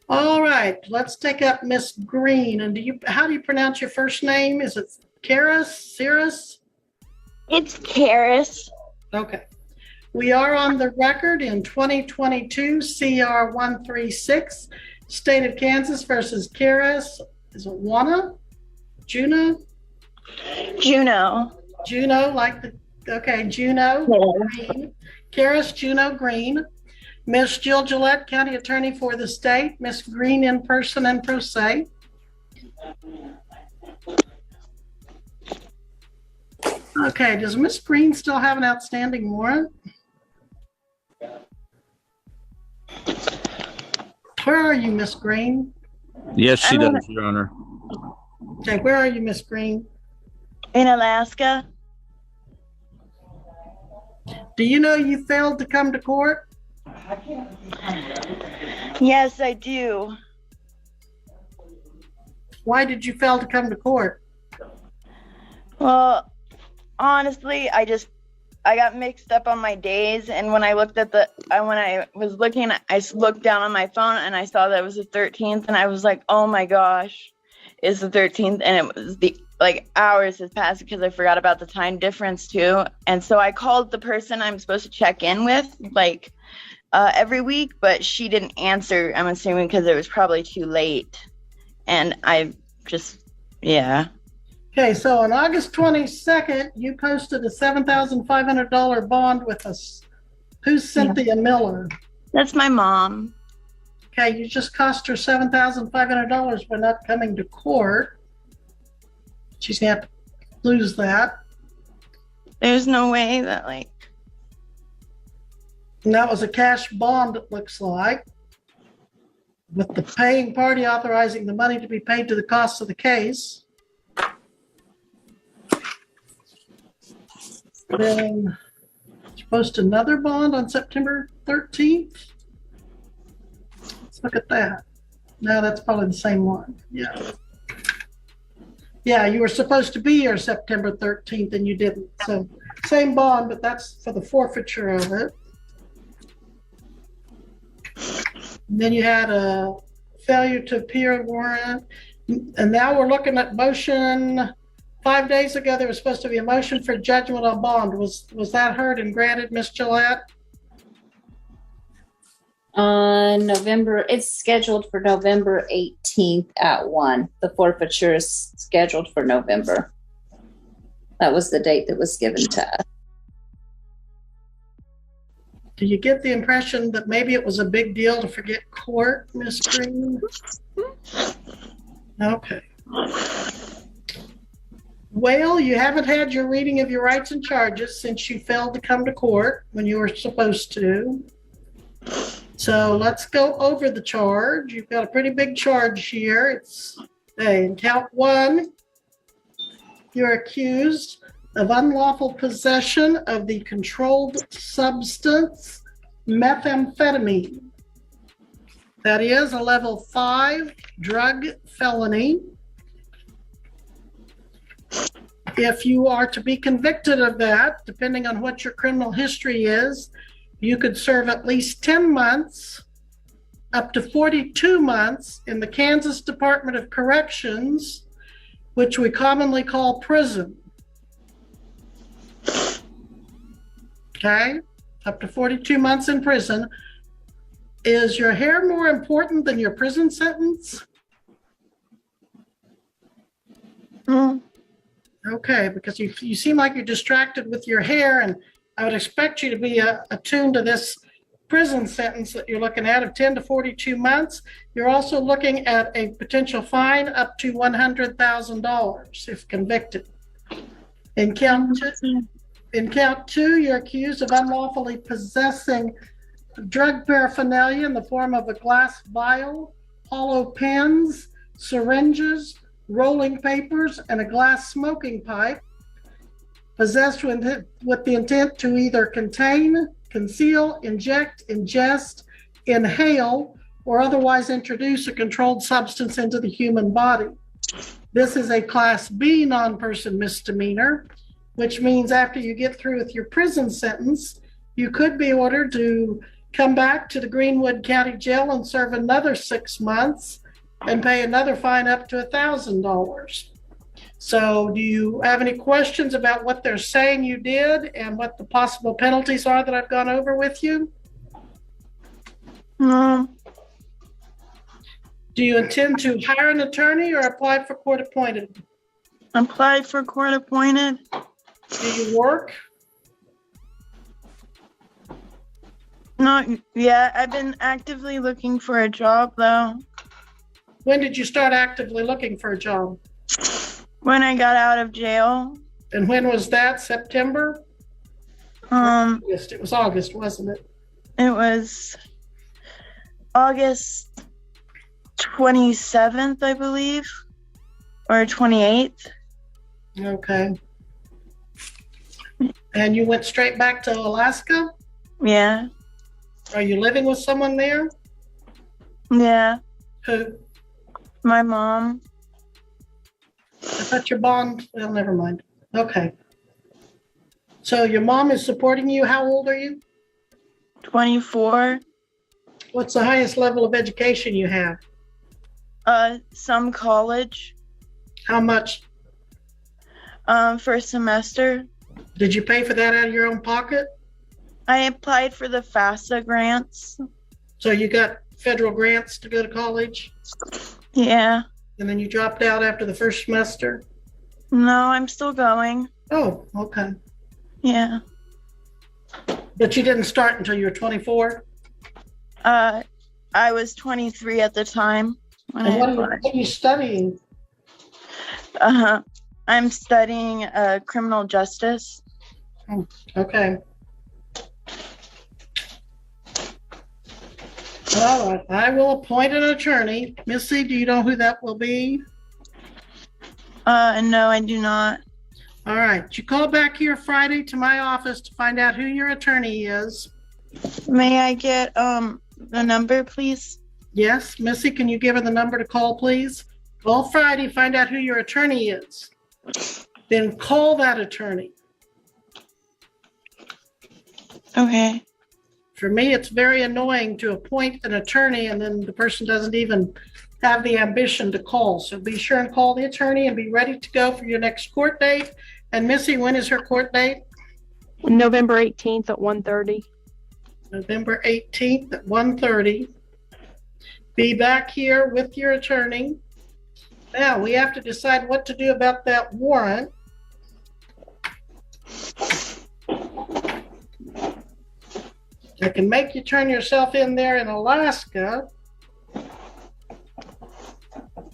All right, let's take up Miss Green. And how do you pronounce your first name? Is it Karis, Cirrus? It's Karis. Okay. We are on the record in 2022 CR 136, State of Kansas versus Karis. Is it Juana? Juno? Juno. Juno, Juno Green. Karis Juno Green. Miss Jill Gillette, County Attorney for the state. Miss Green in person and pro se. Okay, does Miss Green still have an outstanding warrant? Where are you, Miss Green? Yes, she does, Your Honor. Okay, where are you, Miss Green? In Alaska. Do you know you failed to come to court? Yes, I do. Why did you fail to come to court? Well, honestly, I got mixed up on my days, and when I looked at when I was looking, I looked down on my phone and I saw that it was the 13th, and I was like, oh my gosh, it's the 13th, and it was hours had passed because I forgot about the time difference too. And so I called the person I'm supposed to check in with every week, but she didn't answer. I'm assuming because it was probably too late. And yeah. Okay, so on August 22nd, you posted a $7,500 bond with us. Who's Cynthia Miller? That's my mom. Okay, you just cost her $7,500 by not coming to court. She's going to have to lose that. There's no way that And that was a cash bond, it looks like, with the paying party authorizing the money to be paid to the costs of the case. Then you post another bond on September 13th. Let's look at that. No, that's probably the same one. Yeah. Yeah, you were supposed to be here September 13th and you didn't. So same bond, but that's for the forfeiture of it. And then you had a failure to appear warrant. And now we're looking at motion. 5 days ago, there was supposed to be a motion for judgment on bond. Was that heard and granted, Ms. Gillette? It's scheduled for November 18th at 1. The forfeiture is scheduled for November. That was the date that was given to us. Do you get the impression that maybe it was a big deal to forget court, Ms. Green? Okay. Well, you haven't had your reading of your rights and charges since you failed to come to court when you were supposed to. So let's go over the charge. You've got a pretty big charge here. It's in count 1. You're accused of unlawful possession of the controlled substance methamphetamine. That is a level 5 drug felony. If you are to be convicted of that, depending on what your criminal history is, you could serve at least 10 months, up to 42 months in the Kansas Department of Corrections, which we commonly call prison. Okay, up to 42 months in prison. Is your hair more important than your prison sentence? Okay, because you seem like you're distracted with your hair, and I would expect you to be attuned to this prison sentence that you're looking at of 10 to 42 months. You're also looking at a potential fine up to $100,000 if convicted. In count 2, you're accused of unlawfully possessing drug paraphernalia in the form of a glass vial, hollow pens, syringes, rolling papers, and a glass smoking pipe, possessed with the intent to either contain, conceal, inject, ingest, inhale, or otherwise introduce a controlled substance into the human body. This is a Class B non-person misdemeanor, which means after you get through with your prison sentence, you could be ordered to come back to the Greenwood County Jail and serve another 6 months and pay another fine up to $1,000. So do you have any questions about what they're saying you did and what the possible penalties are that I've gone over with you? No. Do you intend to hire an attorney or apply for court appointed? Applied for court appointed. Do you work? Not yet. I've been actively looking for a job though. When did you start actively looking for a job? When I got out of jail. And when was that? September? August. It was August, wasn't it? It was August 27th, I believe, or 28th. Okay. And you went straight back to Alaska? Yeah. Are you living with someone there? Yeah. Who? My mom. I thought your bond, well, never mind. Okay. So your mom is supporting you. How old are you? 24. What's the highest level of education you have? Some college. How much? First semester. Did you pay for that out of your own pocket? I applied for the FAFSA grants. So you got federal grants to go to college? Yeah. And then you dropped out after the first semester? No, I'm still going. Oh, okay. Yeah. But you didn't start until you were 24? I was 23 at the time when And I what applied. are you studying? I'm studying criminal justice. Okay. All right, I will appoint an attorney. Missy, do you know who that will be? No, I do not. All right, you call back here Friday to my office to find out who your attorney is. May I get the number, please? Yes, Missy, can you give her the number to call, please? Call Friday, find out who your attorney is. Then call that attorney. Okay. For me, it's very annoying to appoint an attorney and then the person doesn't even have the ambition to call. So be sure and call the attorney and be ready to go for your next court date. And Missy, when is her court date? November 18th at 1:30. November 18th at 1:30. Be back here with your attorney. Now, we have to decide what to do about that warrant. I can make you turn yourself in there in Alaska,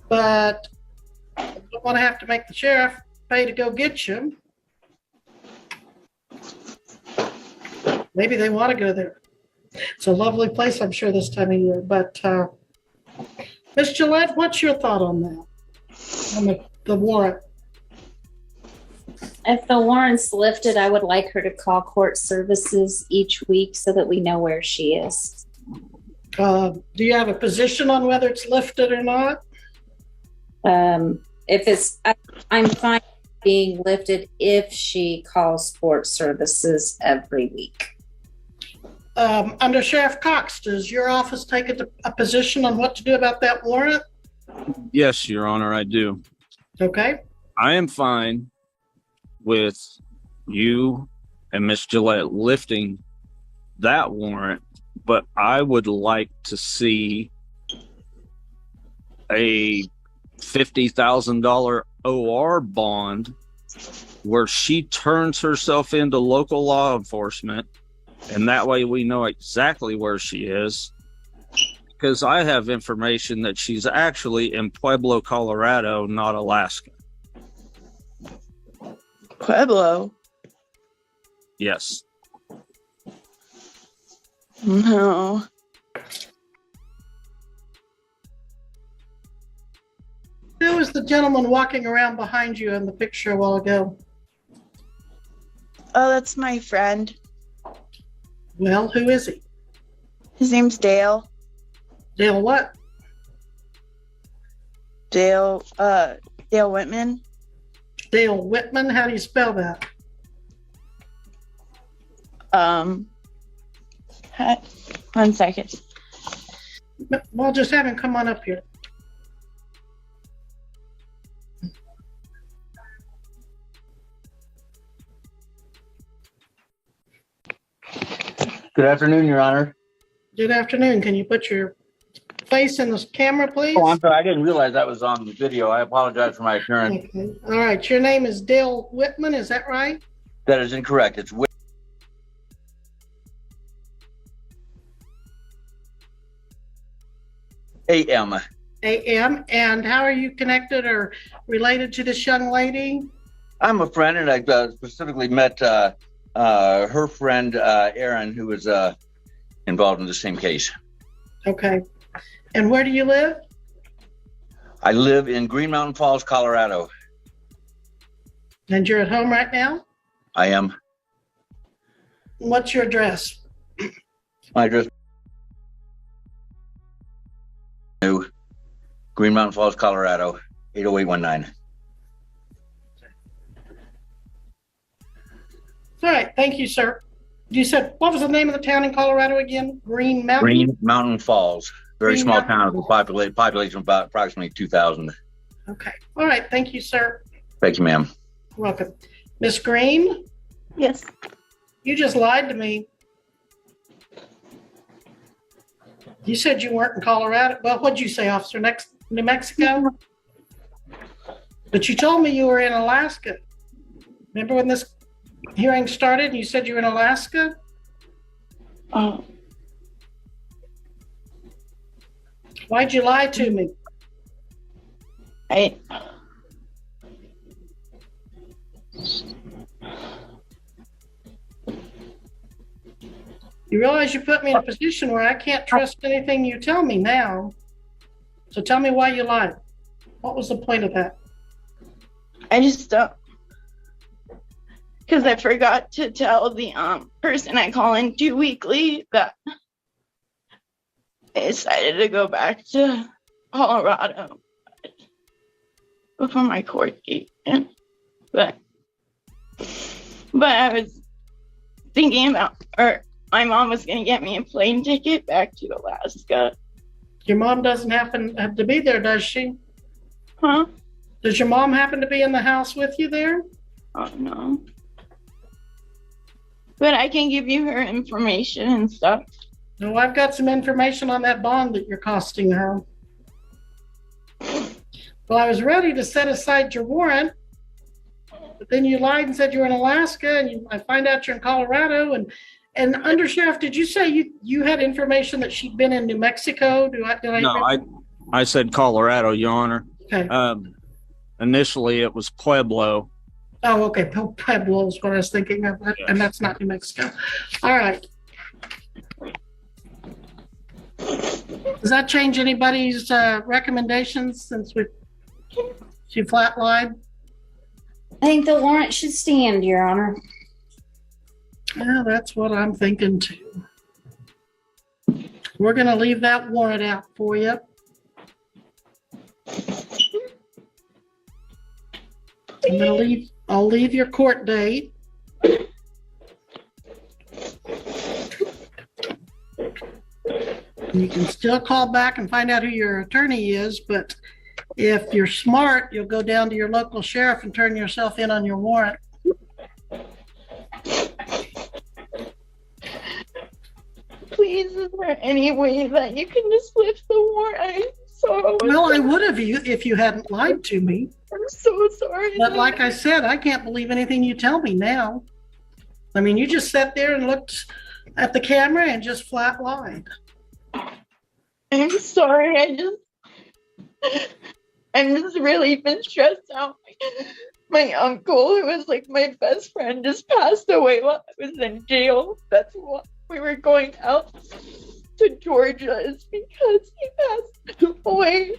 but I don't want to have to make the sheriff pay to go get you. Maybe they want to go there. It's a lovely place, I'm sure, this time of year. But Ms. Gillette, what's your thought on that? On the warrant? If the warrant's lifted, I would like her to call court services each week so that we know where she is. Do you have a position on whether it's lifted or not? If it's, I'm fine being lifted if she calls court services every week. Under Sheriff Cox, does your office take a position on what to do about that warrant? Yes, Your Honor, I do. Okay. I am fine with you and Miss Gillette lifting that warrant, but I would like to see a $50,000 OR bond where she turns herself into local law enforcement, and that way we know exactly where she is, because I have information that she's actually in Pueblo, Colorado, not Alaska. Pueblo? Yes. No. Who was the gentleman walking around behind you in the picture a while ago? Oh, that's my friend. Well, who is he? His name's Dale. Dale what? Dale Whitman. Dale Whitman? How do you spell that? 1 second. Well, just have him come on up here. Good afternoon, Your Honor. Good afternoon. Can you put your face in the camera, please? Oh, I'm sorry. I didn't realize that was on the video. I apologize for my ignorance. Okay. All right. Your name is Dale Whitman. Is that right? That is incorrect. It's A.M. A.M. And how are you connected or related to this young lady? I'm a friend, and I specifically met her friend, Erin, who was involved in the same case. Okay. And where do you live? I live in Green Mountain Falls, Colorado. And you're at home right now? I am. What's your address? My address is Green Mountain Falls, Colorado, 80819. All right. Thank you, sir. You said, what was the name of the town in Colorado again? Green Mountain? Green Mountain Falls. Very Green small Mountain town with a population of about approximately 2,000. Okay. All right. Thank you, sir. Thank you, ma'am. Welcome. Miss Green, Yes. you just lied to me. You said you weren't in Colorado. Well, what'd you say, Officer? New Mexico? But you told me you were in Alaska. Remember when this hearing started and you said you were in Alaska? Oh, Why'd you lie to me? I You realize you put me in a position where I can't trust anything you tell me now. So tell me why you lied. What was the point of that? I just don't. Because I forgot to tell the person I call into weekly that I decided to go back to Colorado before my court date. But I was thinking about, or my mom was going to get me a plane ticket back to Alaska. Your mom doesn't happen to be there, does she? Huh? Does your mom happen to be in the house with you there? Oh, no. But I can give you her information and stuff. No, I've got some information on that bond that you're costing her. Well, I was ready to set aside your warrant, but then you lied and said you were in Alaska, and I find out you're in Colorado. And Undersheriff, did you say you had information that she'd been in New Mexico? No, I said Colorado, Your Honor. Okay. Initially, it was Pueblo. Oh, okay. Pueblo is what I was thinking of, and that's not New Mexico. All right. Does that change anybody's recommendations since she flat lied? I think the warrant should stand, Your Honor. Yeah, that's what I'm thinking too. We're going to leave that warrant out for you. I'll leave your court date. You can still call back and find out who your attorney is, but if you're smart, you'll go down to your local sheriff and turn yourself in on your warrant. Please, is there any way that you can just lift the warrant? I'm so Well, I would have if you hadn't lied to me. I'm so sorry. But like I said, I can't believe anything you tell me now. I mean, you just sat there and looked at the camera and just flat lied. I'm sorry. I'm just really been stressed out. My uncle, who was like my best friend, just passed away while I was in jail. That's why we were going out to Georgia, is because he passed away.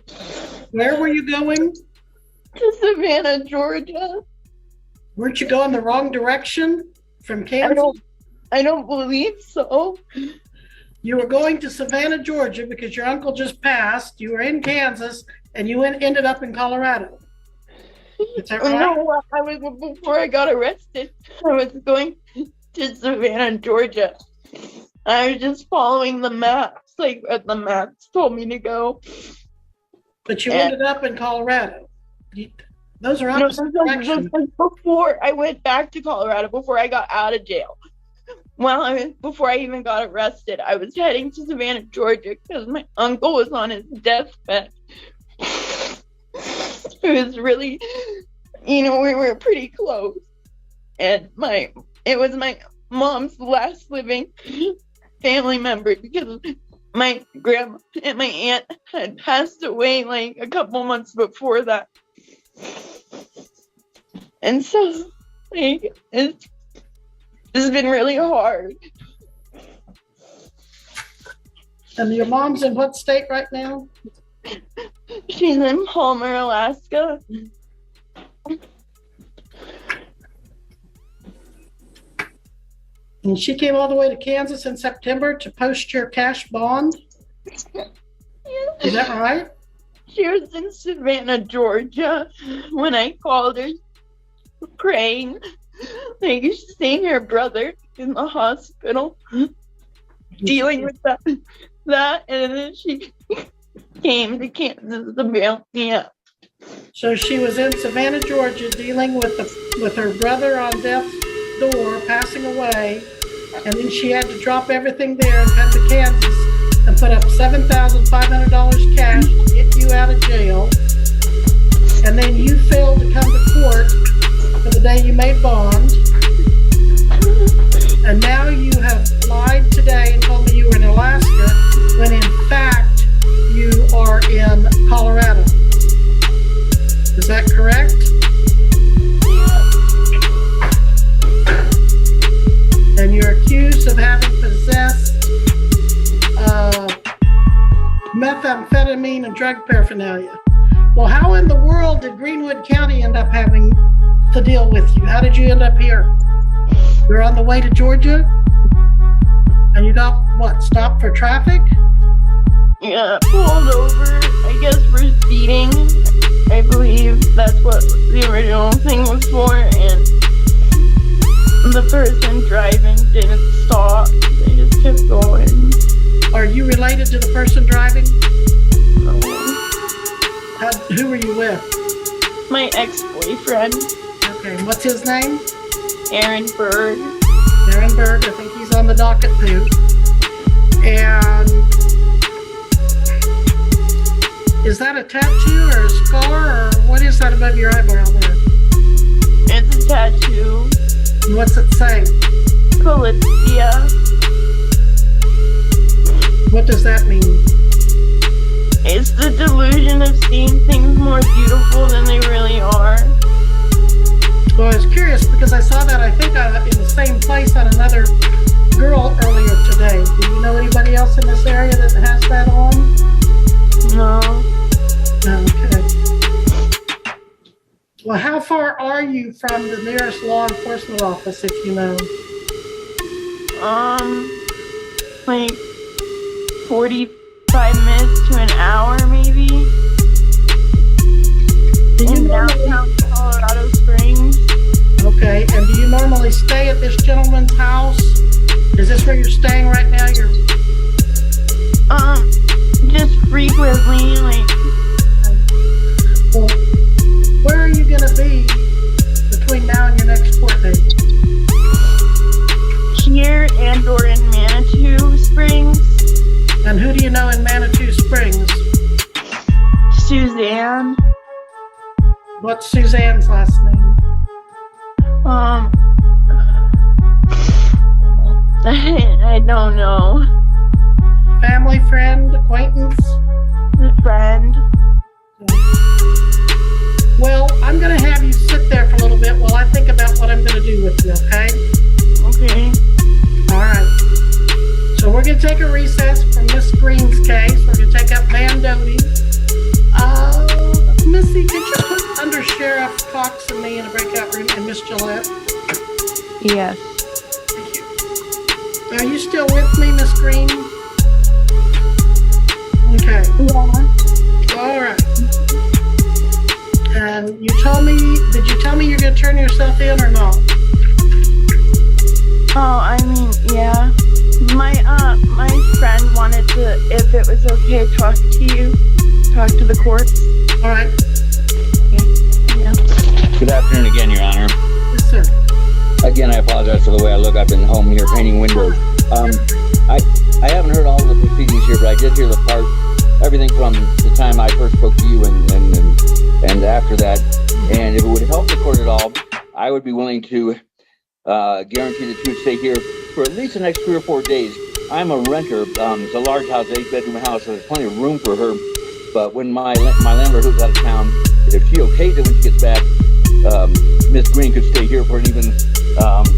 Where were you going? To Savannah, Georgia. Weren't you going the wrong direction from Kansas? I don't believe so. You were going to Savannah, Georgia, because your uncle just passed. You were in Kansas, and you ended up in Colorado. Is that right? No, before I got arrested, I was going to Savannah, Georgia. I was just following the maps, like what the maps told me to go. But you Yeah. ended up in Colorado. Those are No, opposite this directions. was before I went back to Colorado, before I got out of jail. Before I even got arrested, I was heading to Savannah, Georgia, because my uncle was on his deathbed. It was really, we were pretty close. And it was my mom's last living family member, because my grandma and my aunt had passed away like a couple months before that. And so, it's been really hard. And your mom's in what state right now? She's in Palmer, Alaska. And she came all the way to Kansas in September to post your cash bond? Is that right? She was in Savannah, Georgia, when I called her, praying, like seeing her brother in the hospital, dealing with that, and then she came to Kansas to bail me out. So she was in Savannah, Georgia, dealing with her brother on death's door, passing away, and then she had to drop everything there and come to Kansas and put up $7,500 cash to get you out of jail. And then you failed to come to court for the day you made bond. And now you have lied today and told me you were in Alaska, when in fact you are in Colorado. Is that correct? And you're accused of having possessed methamphetamine and drug paraphernalia. Well, how in the world did Greenwood County end up having to deal with you? How did you end up here? You're on the way to Georgia, and you got what? Stopped for traffic? Yeah, pulled over, I guess, for speeding. I believe that's what the original thing was for, and the person driving didn't stop. They just kept going. Are you related to the person driving? No. Who were you with? My ex-boyfriend, Okay, and what's his name? Aaron Berg. Aaron Berg, I think he's on the docket too. And is that a tattoo or a scar, or what is that above your eyebrow there? It's a tattoo. And what's it say? Calypsia. What does that mean? It's the delusion of seeing things more beautiful than they really are. Well, I was curious because I saw that, I think, in the same place on another girl earlier today. Do you know anybody else in this area that has that on? No. Okay. Well, how far are you from the nearest law enforcement office, if you know? Like 45 minutes to an hour, maybe. Do you In normally, downtown Colorado Springs. okay, and do you normally stay at this gentleman's house? Is this where you're staying right now? Just frequently, like, Well, where are you going to be between now and your next court date? here and or in Manitou Springs. And who do you know in Manitou Springs? Suzanne. What's Suzanne's last name? I don't know. Family, friend, acquaintance? Friend. Well, I'm going to have you sit there for a little bit while I think about what I'm going to do with you, okay? Okay. All right. So we're going to take a recess from Miss Green's case. We're going to take up Van Doty. Missy, could you put under Sheriff Cox and me in a breakout room and Miss Gillette? Yes. Thank you. Are you still with me, Miss Green? Okay. Yeah. All right. And did you tell me you're going to turn yourself in or not? Oh, I mean, yeah. My friend wanted to, if it was okay, talk to the court. All right. Yeah. Good afternoon again, Your Honor. Yes, sir. Again, I apologize for the way I look. I've been home here painting windows. I haven't heard all of the proceedings here, but I did hear the part, everything from the time I first spoke to you and after that. And if it would help the court at all, I would be willing to guarantee that you would stay here for at least the next 3 or 4 days. I'm a renter. It's a large house, 8-bedroom house, so there's plenty of room for her. But when my landlord who's out of town, if she okays it when she gets back, Miss Green could stay here for an even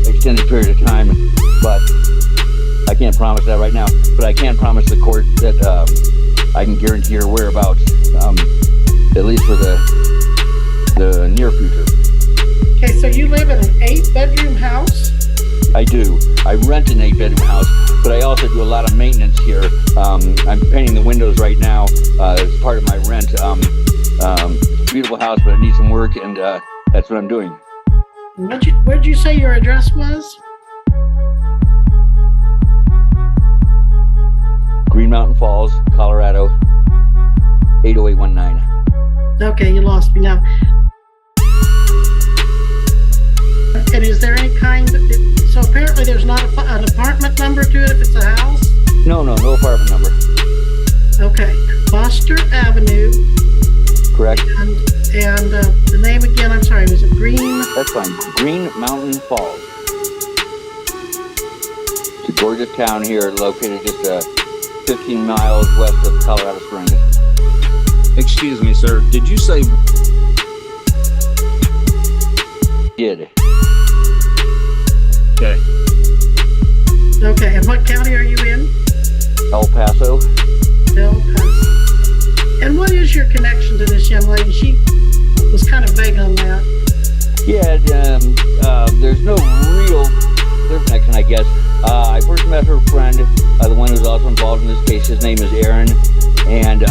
extended period of time. But I can't promise that right now. But I can promise the court that I can guarantee her whereabouts, at least for the near future. Okay, so you live in an 8-bedroom house? I do. I rent an 8-bedroom house, but I also do a lot of maintenance here. I'm painting the windows right now as part of my rent. It's a beautiful house, but it needs some work, and that's what I'm doing. Where'd you say your address was? Green Mountain Falls, Colorado, 80819. Okay, you lost me now. And is there any kind, so apparently there's not an apartment number to it if it's a house? No apartment number. Okay, Foster Avenue. Correct. And the name again, I'm sorry, was it Green? That's fine. Green Mountain Falls. It's a gorgeous town here, located just 15 miles west of Colorado Springs. Excuse me, sir. Did you say? Did. Okay. Okay, and what county are you in? El Paso. El Paso. And what is your connection to this young lady? She was kind of vague on that. Yeah, there's no real connection, I guess. I first met her friend, the one who's also involved in this case. His name is Aaron, and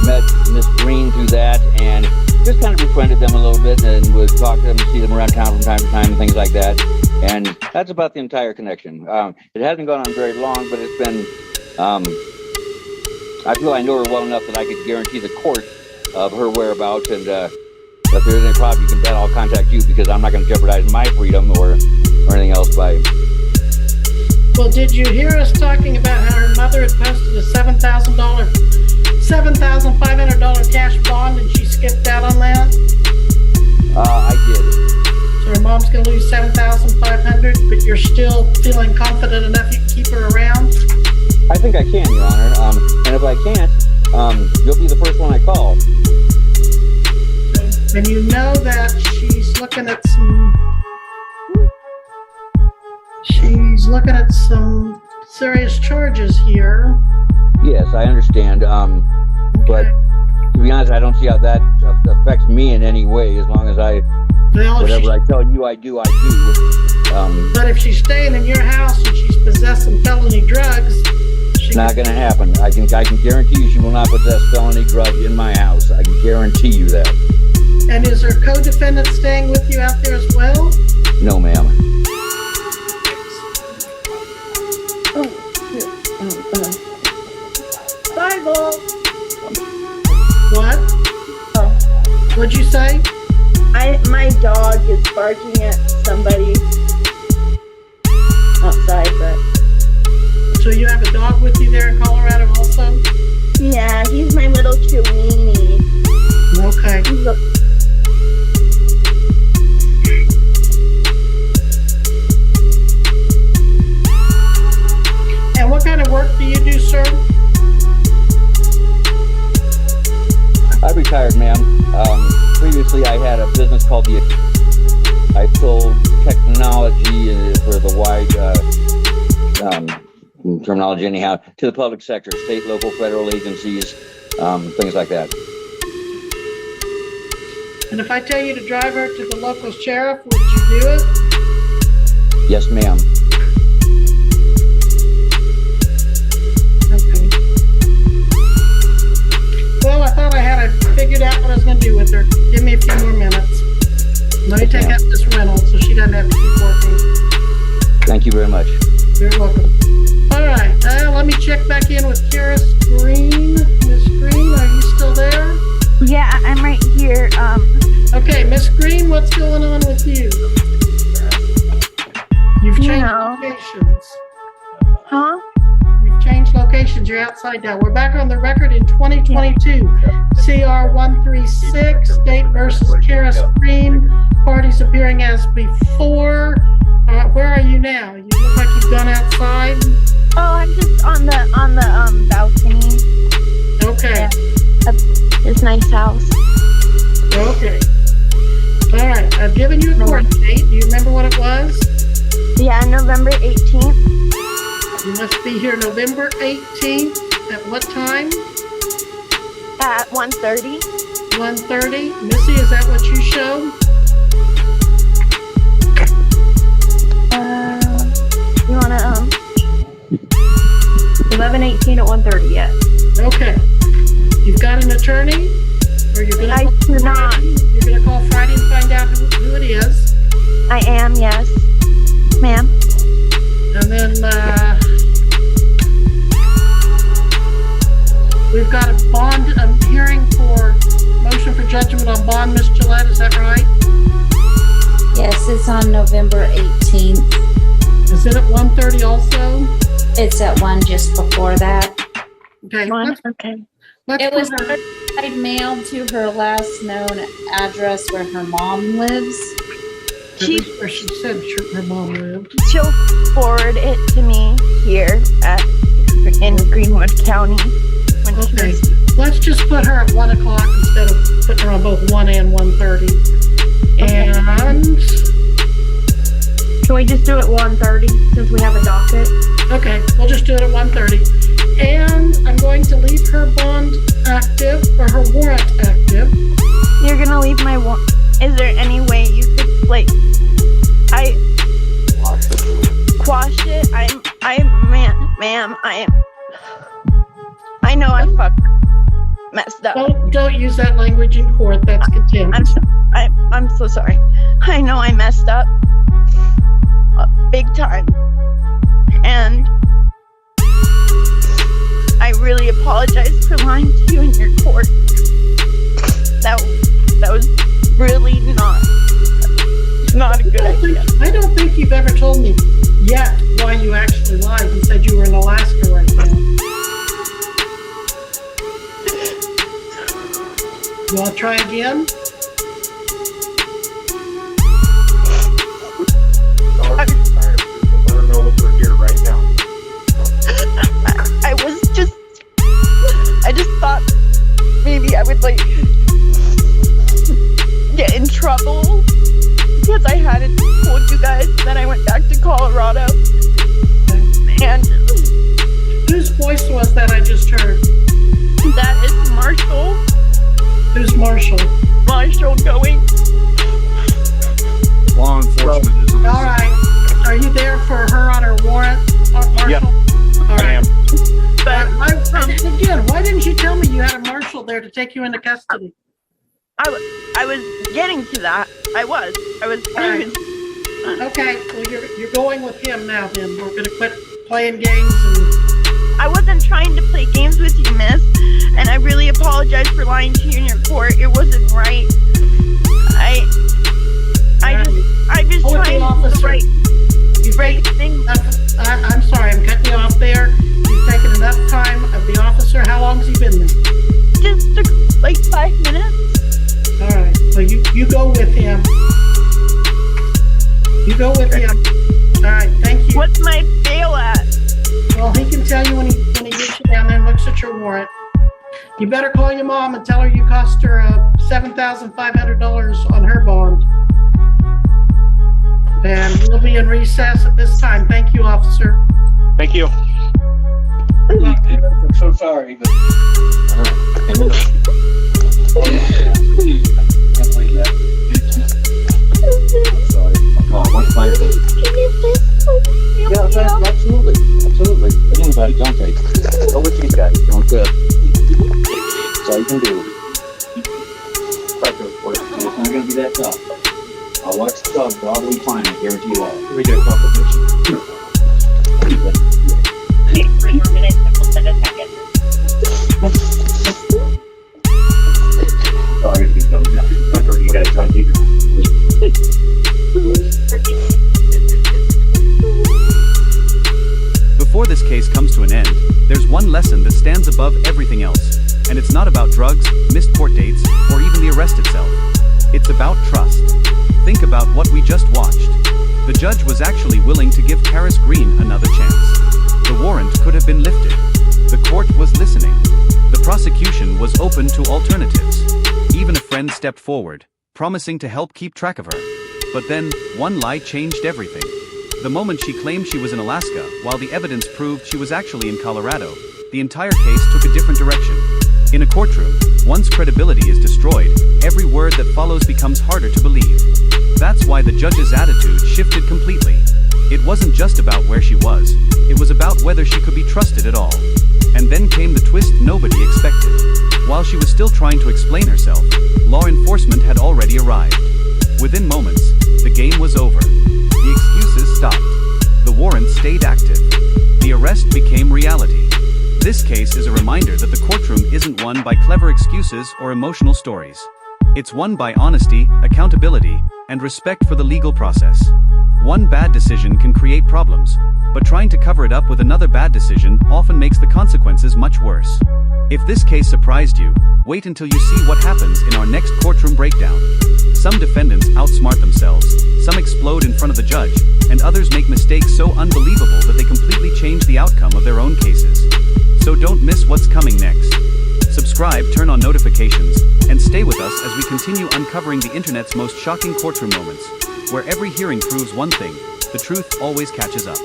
met Miss Green through that, and just kind of befriended them a little bit, and would talk to them and see them around town from time to time and things like that. And that's about the entire connection. It hasn't gone on very long, but it's been, I feel I know her well enough that I could guarantee the court of her whereabouts, and if there's any problem, you can bet I'll contact you, because I'm not going to jeopardize my freedom or anything else by... Well, did you hear us talking about how her mother had posted a $7,500 cash bond and she skipped out on that? I did. So her mom's going to lose $7,500, but you're still feeling confident enough you can keep her around? I think I can, Your Honor. And if I can't, you'll be the first one I call. And you know that she's looking at some serious charges here. Yes, I understand. But to be honest, I don't see how that affects me in any way. As long as whatever I tell you I do, I do. But if she's staying in your house and she's possessing felony drugs, it's not going to happen. I can guarantee you she will not possess felony drugs in my house. I can guarantee you that. And is her co-defendant staying with you out there as well? No, ma'am. Bible. What? Oh. What'd you say? My dog is barking at somebody outside, but So you have a dog with you there in Colorado also? yeah, he's my little Chiweenie. Okay. He's a And what kind of work do you do, sir? I retired, ma'am. Previously, I had a business called I sold technology for the wide terminology, anyhow, to the public sector, state, local, federal agencies, things like that. And if I tell you to drive her to the local sheriff, would you do it? Yes, ma'am. Okay. Well, I thought I had figured out what I was going to do with her. Give me a few more minutes. Let me take out this rental so she doesn't have to keep working. Thank you very much. You're welcome. All right, let me check back in with Kara Green. Miss Green, are you still there? Yeah, I'm right here. Okay, Miss Green, what's going on with you? You've changed No. locations. Huh? You've changed locations. You're outside now. We're back on the record in 2022. CR 136, Date versus Kara Green. Parties appearing as before. Where are you now? You look like you've gone outside. Oh, I'm just on the balcony. Okay. This nice house. Okay. All right. I've given you a court date. Do you remember what it was? Yeah, November 18th You must be here November 18th. At what time? at 1:30. 1:30. Missy, is that what you showed? You wanna 11:18 at 1:30. Yes. Okay. You've got an attorney? Or you're gonna I call do not. Friday? You're gonna call Friday and find out who it is. I am, yes. Ma'am. And then we've got a bond hearing for motion for judgment on bond, Miss Gillette, is that right? Yes, it's on November 18th. Is it at 1:30 also? It's at 1 just before that. Okay. Okay. Let's It was put her- certified mailed to her last known address where her mom lives. at least where she said her mom lived. She'll forward it to me here in Greenwood County. When she Okay. was- Let's just put her at 1 o'clock instead of putting her on both 1 and 1:30. And Can we just do it 1:30 since we have a docket? okay, we'll just do it at 1:30. And I'm going to leave her bond active, or her warrant active. You're gonna leave my is there any way you could I quash it? Ma'am, I know I messed up. Don't use that language in court, that's contempt. I'm so sorry. I know I messed up big time. And I really apologize for lying to you in your court. That was really not a good idea. I don't think you've ever told me yet why you actually lied. You said you were in Alaska right now. You want to try again? I just thought maybe I would get in trouble because I hadn't told you guys that I went back to Colorado. And Whose voice was that I just heard? that is Marshall Who's Marshall? going. Law enforcement is on. All right. Are you there for her on her warrant, Marshall? Yeah, All right. I am. But Again, why didn't you tell me you had a marshal there to take you into custody? I was getting to that. I was. Alright. Okay, well, you're going with him now then. We're gonna quit playing games and... I wasn't trying to play games with you, miss. And I really apologize for lying to you in your court. It wasn't right. I'm just Hold trying the to do the officer. right thing. I'm sorry, I'm cutting you off there. You've taken enough time of the officer. How long's he been there? Just took 5 minutes. All right, so you go with him. You go with him. All right, thank you. What's my bail at? Well, he can tell you when he gets you down there and looks at your warrant. You better call your mom and tell her you cost her $7,500 on her bond. And we'll be in recess at this time. Thank you, officer. Thank you. I'm so sorry, but. Can't believe that. I'm sorry. What's my Can you please help me Yeah, out? absolutely. Put anybody, don't they? Go with these guys. Don't good. That's all you can do. It's not going to be that tough. I'll watch the dog, but I'll be fine. I guarantee you that. We get a confirmation. Wait 3 more minutes and we'll send it back in. Oh, I guess he's done. Yeah. You guys done either. Before this case comes to an end, there's one lesson that stands above everything else. And it's not about drugs, missed court dates, or even the arrest itself. It's about trust. Think about what we just watched. The judge was actually willing to give Karis Green another chance. The warrant could have been lifted. The court was listening. The prosecution was open to alternatives. Even a friend stepped forward, promising to help keep track of her. But then, one lie changed everything. The moment she claimed she was in Alaska, while the evidence proved she was actually in Colorado, the entire case took a different direction. In a courtroom, once credibility is destroyed, every word that follows becomes harder to believe. That's why the judge's attitude shifted completely. It wasn't just about where she was, it was about whether she could be trusted at all. And then came the twist nobody expected. While she was still trying to explain herself, law enforcement had already arrived. Within moments, the game was over. The excuses stopped. The warrant stayed active. The arrest became reality. This case is a reminder that the courtroom isn't won by clever excuses or emotional stories. It's won by honesty, accountability, and respect for the legal process. One bad decision can create problems, but trying to cover it up with another bad decision often makes the consequences much worse. If this case surprised you, wait until you see what happens in our next courtroom breakdown. Some defendants outsmart themselves, some explode in front of the judge, and others make mistakes so unbelievable that they completely change the outcome of their own cases. So don't miss what's coming next. Subscribe, turn on notifications, and stay with us as we continue uncovering the internet's most shocking courtroom moments, where every hearing proves one thing: the truth always catches up.